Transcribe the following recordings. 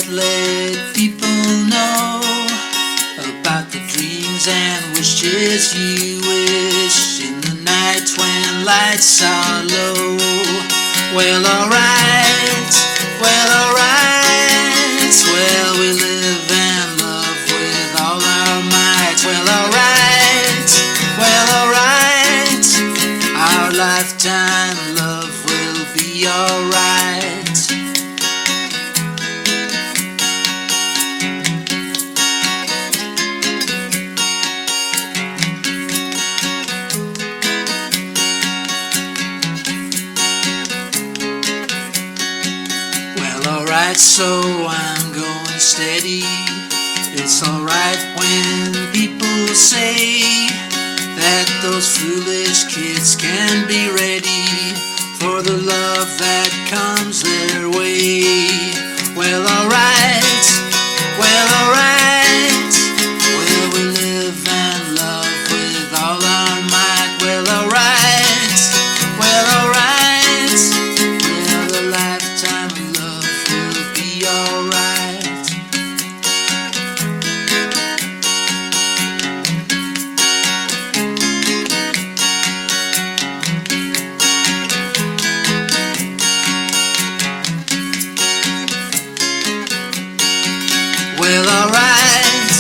let people know about the dreams and wishes you wish in the night when lights are low. Well, alright, well, alright, well, we live and love with all our might. Well, alright, well, alright, our lifetime love will be alright. Alright, so I'm going steady. It's alright when people say that those foolish kids can be ready for the love that comes their way. Well, alright, well, alright, well, we live and love with all our might. Well, alright, well, alright, well, the lifetime of love will be alright. Well, alright,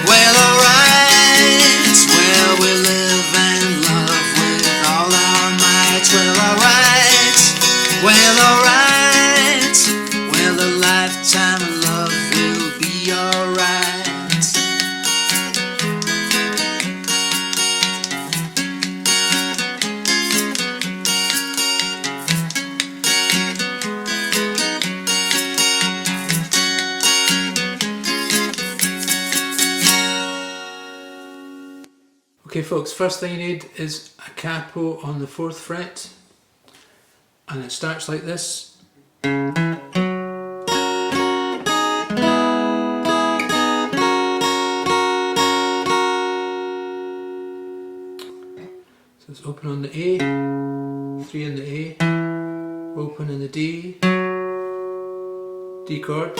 well, alright, well, we live and love with all our might. Well, alright, well, alright, well, a lifetime of love will be alright. Okay folks, first thing you need is a capo on the 4th fret, and it starts like this. So it's open on the A, 3 in the A, open in the D, D chord.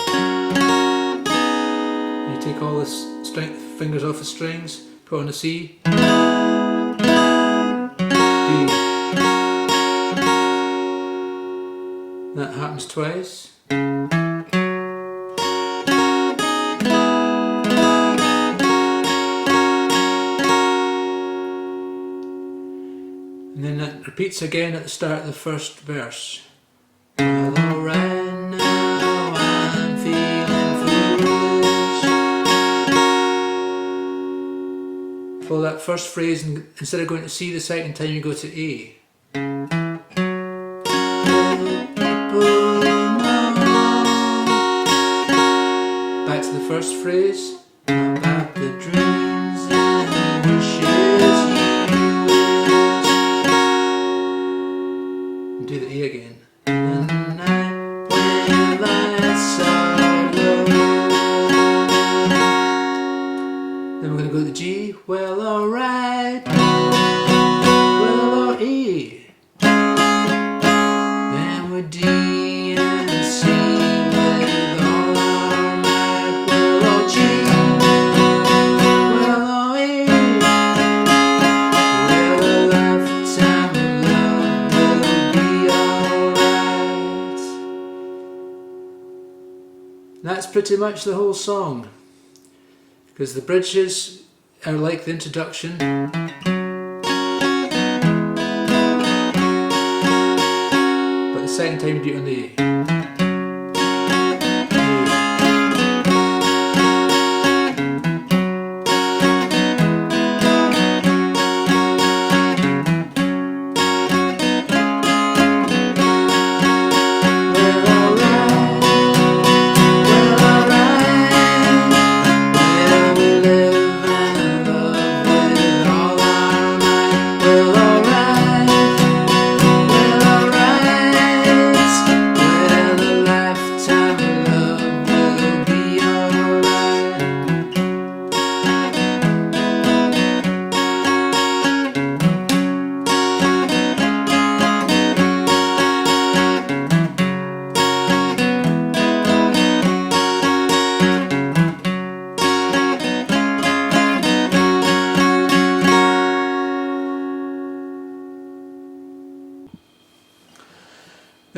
You take all the fingers off the strings, put on the C, D. That happens twice. And then that repeats again at the start of the first verse. Well, alright, now I'm feeling foolish. Follow that first phrase, and instead of going to C the second time, you go to A. Back to the first phrase. About the dreams and wishes you wish. Do the A again. In the night when lights are low. Then we're going to go to the G. Well, alright. Well, or E. Then we're D and C with all our might. Well, or G. Well, or E. Well, a lifetime of love will be alright. That's pretty much the whole song, because the bridges are like the introduction. But the second time you do it on the A. Well,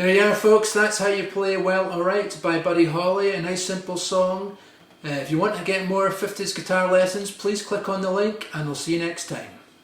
There you are, folks. That's how you play Well Alright by Buddy Holly. A nice simple song. If you want to get more 50s guitar lessons, please click on the link and I'll see you next time.